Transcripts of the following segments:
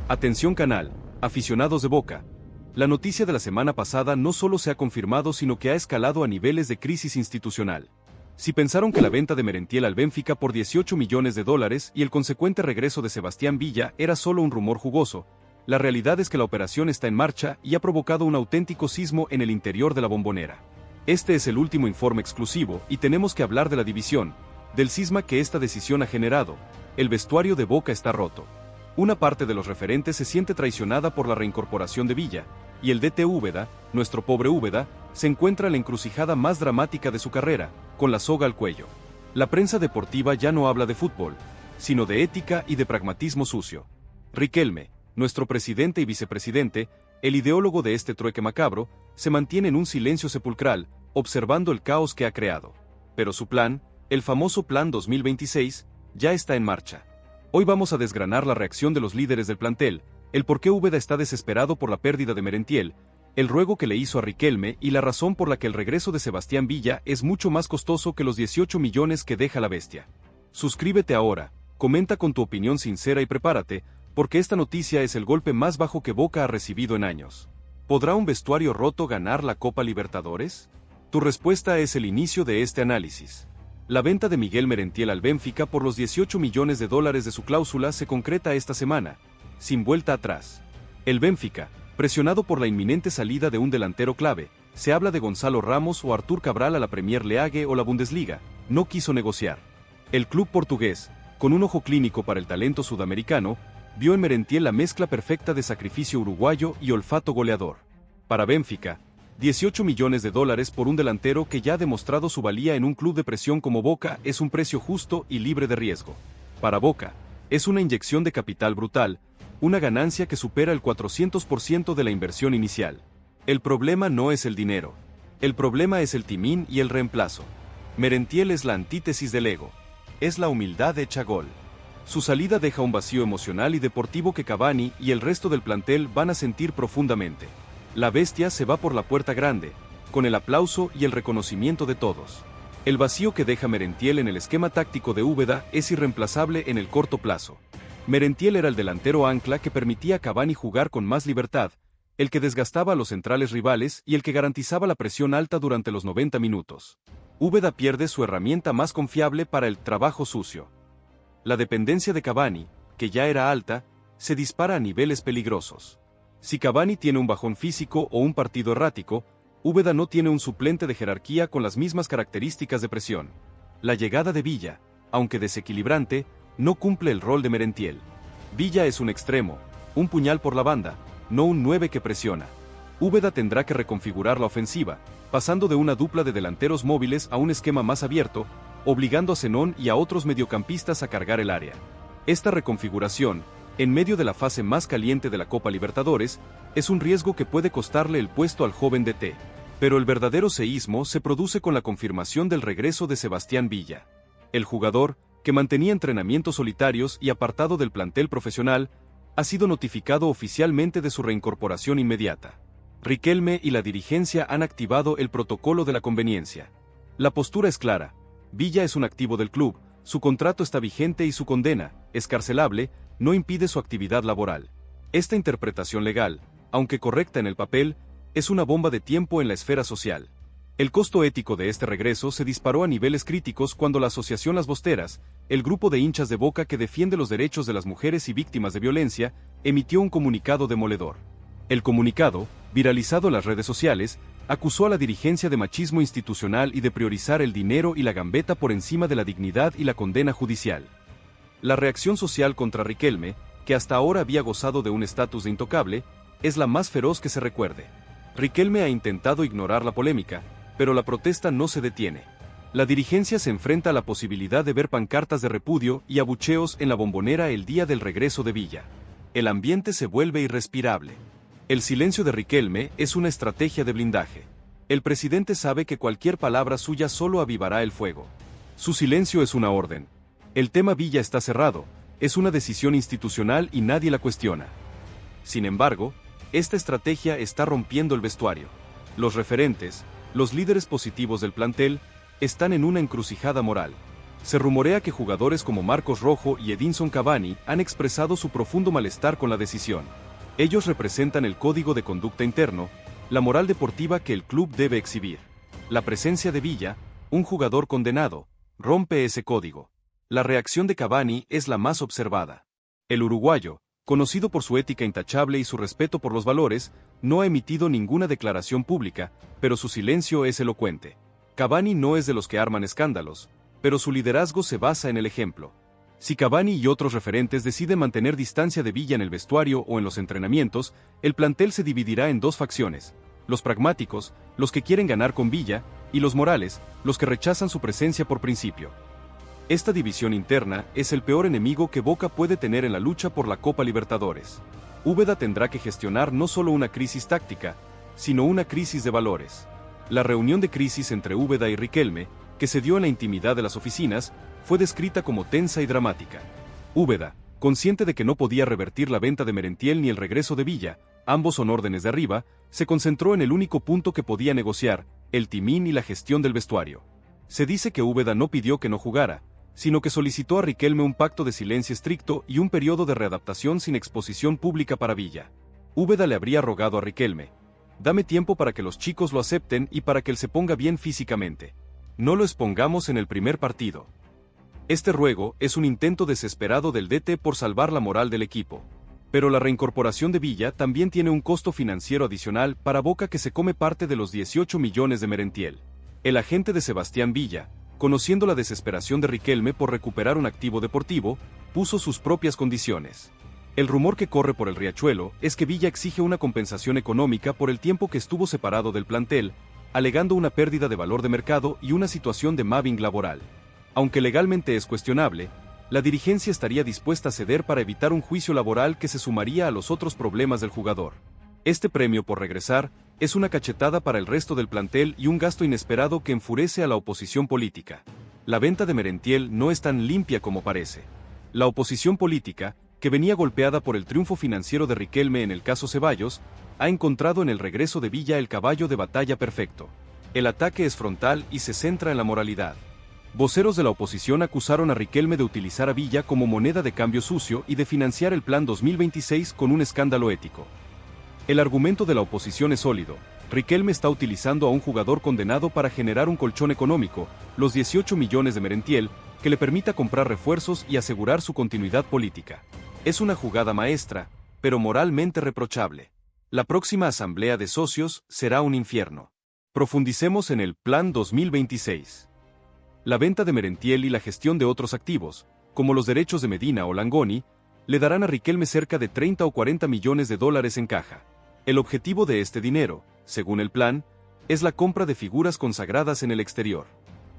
Atención canal, aficionados de Boca. La noticia de la semana pasada no solo se ha confirmado sino que ha escalado a niveles de crisis institucional. Si pensaron que la venta de Merentiel al Benfica por 18 millones de dólares y el consecuente regreso de Sebastián Villa era solo un rumor jugoso, la realidad es que la operación está en marcha y ha provocado un auténtico sismo en el interior de la Bombonera. Este es el último informe exclusivo y tenemos que hablar de la división, del cisma que esta decisión ha generado. El vestuario de Boca está roto. Una parte de los referentes se siente traicionada por la reincorporación de Villa, y el DT Úbeda, nuestro pobre Úbeda, se encuentra en la encrucijada más dramática de su carrera, con la soga al cuello. La prensa deportiva ya no habla de fútbol, sino de ética y de pragmatismo sucio. Riquelme, nuestro presidente y vicepresidente, el ideólogo de este trueque macabro, se mantiene en un silencio sepulcral, observando el caos que ha creado. Pero su plan, el famoso Plan 2026, ya está en marcha. Hoy vamos a desgranar la reacción de los líderes del plantel, el por qué Úbeda está desesperado por la pérdida de Merentiel, el ruego que le hizo a Riquelme y la razón por la que el regreso de Sebastián Villa es mucho más costoso que los 18 millones que deja la bestia. Suscríbete ahora, comenta con tu opinión sincera y prepárate, porque esta noticia es el golpe más bajo que Boca ha recibido en años. ¿Podrá un vestuario roto ganar la Copa Libertadores? Tu respuesta es el inicio de este análisis. La venta de Miguel Merentiel al Benfica por los 18 millones de dólares de su cláusula se concreta esta semana, sin vuelta atrás. El Benfica, presionado por la inminente salida de un delantero clave, se habla de Gonzalo Ramos o Artur Cabral a la Premier League o la Bundesliga, no quiso negociar. El club portugués, con un ojo clínico para el talento sudamericano, vio en Merentiel la mezcla perfecta de sacrificio uruguayo y olfato goleador. Para Benfica, 18 millones de dólares por un delantero que ya ha demostrado su valía en un club de presión como Boca es un precio justo y libre de riesgo. Para Boca, es una inyección de capital brutal, una ganancia que supera el 400% de la inversión inicial. El problema no es el dinero. El problema es el timín y el reemplazo. Merentiel es la antítesis del ego. Es la humildad hecha gol. Su salida deja un vacío emocional y deportivo que Cavani y el resto del plantel van a sentir profundamente. La bestia se va por la puerta grande, con el aplauso y el reconocimiento de todos. El vacío que deja Merentiel en el esquema táctico de Úbeda es irreemplazable en el corto plazo. Merentiel era el delantero ancla que permitía a Cavani jugar con más libertad, el que desgastaba a los centrales rivales y el que garantizaba la presión alta durante los 90 minutos. Úbeda pierde su herramienta más confiable para el trabajo sucio. La dependencia de Cavani, que ya era alta, se dispara a niveles peligrosos. Si Cavani tiene un bajón físico o un partido errático, Úbeda no tiene un suplente de jerarquía con las mismas características de presión. La llegada de Villa, aunque desequilibrante, no cumple el rol de Merentiel. Villa es un extremo, un puñal por la banda, no un 9 que presiona. Úbeda tendrá que reconfigurar la ofensiva, pasando de una dupla de delanteros móviles a un esquema más abierto, obligando a Zenón y a otros mediocampistas a cargar el área. Esta reconfiguración, en medio de la fase más caliente de la Copa Libertadores, es un riesgo que puede costarle el puesto al joven DT. Pero el verdadero seísmo se produce con la confirmación del regreso de Sebastián Villa. El jugador, que mantenía entrenamientos solitarios y apartado del plantel profesional, ha sido notificado oficialmente de su reincorporación inmediata. Riquelme y la dirigencia han activado el protocolo de la conveniencia. La postura es clara: Villa es un activo del club, su contrato está vigente y su condena, excarcelable, no impide su actividad laboral. Esta interpretación legal, aunque correcta en el papel, es una bomba de tiempo en la esfera social. El costo ético de este regreso se disparó a niveles críticos cuando la Asociación Las Bosteras, el grupo de hinchas de Boca que defiende los derechos de las mujeres y víctimas de violencia, emitió un comunicado demoledor. El comunicado, viralizado en las redes sociales, acusó a la dirigencia de machismo institucional y de priorizar el dinero y la gambeta por encima de la dignidad y la condena judicial. La reacción social contra Riquelme, que hasta ahora había gozado de un estatus de intocable, es la más feroz que se recuerde. Riquelme ha intentado ignorar la polémica, pero la protesta no se detiene. La dirigencia se enfrenta a la posibilidad de ver pancartas de repudio y abucheos en la Bombonera el día del regreso de Villa. El ambiente se vuelve irrespirable. El silencio de Riquelme es una estrategia de blindaje. El presidente sabe que cualquier palabra suya solo avivará el fuego. Su silencio es una orden. El tema Villa está cerrado, es una decisión institucional y nadie la cuestiona. Sin embargo, esta estrategia está rompiendo el vestuario. Los referentes, los líderes positivos del plantel, están en una encrucijada moral. Se rumorea que jugadores como Marcos Rojo y Edinson Cavani han expresado su profundo malestar con la decisión. Ellos representan el código de conducta interno, la moral deportiva que el club debe exhibir. La presencia de Villa, un jugador condenado, rompe ese código. La reacción de Cavani es la más observada. El uruguayo, conocido por su ética intachable y su respeto por los valores, no ha emitido ninguna declaración pública, pero su silencio es elocuente. Cavani no es de los que arman escándalos, pero su liderazgo se basa en el ejemplo. Si Cavani y otros referentes deciden mantener distancia de Villa en el vestuario o en los entrenamientos, el plantel se dividirá en dos facciones: los pragmáticos, los que quieren ganar con Villa, y los morales, los que rechazan su presencia por principio. Esta división interna es el peor enemigo que Boca puede tener en la lucha por la Copa Libertadores. Úbeda tendrá que gestionar no solo una crisis táctica, sino una crisis de valores. La reunión de crisis entre Úbeda y Riquelme, que se dio en la intimidad de las oficinas, fue descrita como tensa y dramática. Úbeda, consciente de que no podía revertir la venta de Merentiel ni el regreso de Villa, ambos son órdenes de arriba, se concentró en el único punto que podía negociar, el timín y la gestión del vestuario. Se dice que Úbeda no pidió que no jugara, sino que solicitó a Riquelme un pacto de silencio estricto y un periodo de readaptación sin exposición pública para Villa. Úbeda le habría rogado a Riquelme: dame tiempo para que los chicos lo acepten y para que él se ponga bien físicamente. No lo expongamos en el primer partido. Este ruego es un intento desesperado del DT por salvar la moral del equipo. Pero la reincorporación de Villa también tiene un costo financiero adicional para Boca, que se come parte de los 18 millones de Merentiel. El agente de Sebastián Villa, conociendo la desesperación de Riquelme por recuperar un activo deportivo, puso sus propias condiciones. El rumor que corre por el riachuelo es que Villa exige una compensación económica por el tiempo que estuvo separado del plantel, alegando una pérdida de valor de mercado y una situación de mobbing laboral. Aunque legalmente es cuestionable, la dirigencia estaría dispuesta a ceder para evitar un juicio laboral que se sumaría a los otros problemas del jugador. Este premio por regresar es una cachetada para el resto del plantel y un gasto inesperado que enfurece a la oposición política. La venta de Merentiel no es tan limpia como parece. La oposición política, que venía golpeada por el triunfo financiero de Riquelme en el caso Ceballos, ha encontrado en el regreso de Villa el caballo de batalla perfecto. El ataque es frontal y se centra en la moralidad. Voceros de la oposición acusaron a Riquelme de utilizar a Villa como moneda de cambio sucio y de financiar el Plan 2026 con un escándalo ético. El argumento de la oposición es sólido: Riquelme está utilizando a un jugador condenado para generar un colchón económico, los 18 millones de Merentiel, que le permita comprar refuerzos y asegurar su continuidad política. Es una jugada maestra, pero moralmente reprochable. La próxima asamblea de socios será un infierno. Profundicemos en el Plan 2026. La venta de Merentiel y la gestión de otros activos, como los derechos de Medina o Langoni, le darán a Riquelme cerca de 30 o 40 millones de dólares en caja. El objetivo de este dinero, según el plan, es la compra de figuras consagradas en el exterior.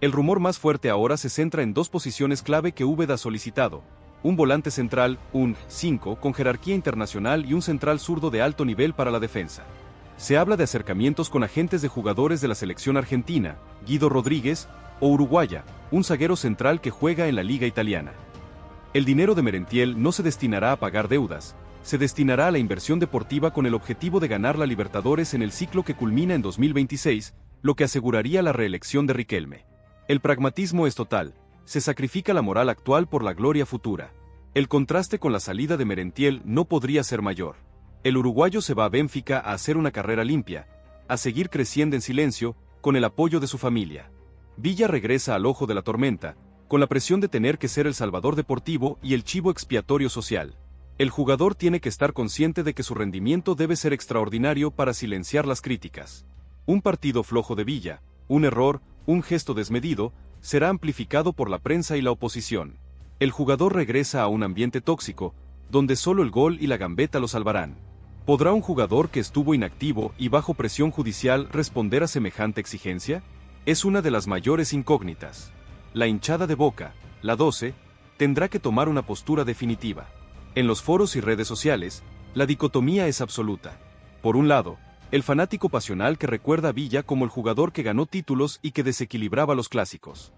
El rumor más fuerte ahora se centra en dos posiciones clave que Úbeda ha solicitado: un volante central, un 5 con jerarquía internacional, y un central zurdo de alto nivel para la defensa. Se habla de acercamientos con agentes de jugadores de la selección argentina, Guido Rodríguez, o uruguaya, un zaguero central que juega en la liga italiana. El dinero de Merentiel no se destinará a pagar deudas, se destinará a la inversión deportiva con el objetivo de ganar la Libertadores en el ciclo que culmina en 2026, lo que aseguraría la reelección de Riquelme. El pragmatismo es total, se sacrifica la moral actual por la gloria futura. El contraste con la salida de Merentiel no podría ser mayor. El uruguayo se va a Benfica a hacer una carrera limpia, a seguir creciendo en silencio, con el apoyo de su familia. Villa regresa al ojo de la tormenta, con la presión de tener que ser el salvador deportivo y el chivo expiatorio social. El jugador tiene que estar consciente de que su rendimiento debe ser extraordinario para silenciar las críticas. Un partido flojo de Villa, un error, un gesto desmedido, será amplificado por la prensa y la oposición. El jugador regresa a un ambiente tóxico, donde solo el gol y la gambeta lo salvarán. ¿Podrá un jugador que estuvo inactivo y bajo presión judicial responder a semejante exigencia? Es una de las mayores incógnitas. La hinchada de Boca, la 12, tendrá que tomar una postura definitiva. En los foros y redes sociales, la dicotomía es absoluta. Por un lado, el fanático pasional que recuerda a Villa como el jugador que ganó títulos y que desequilibraba los clásicos.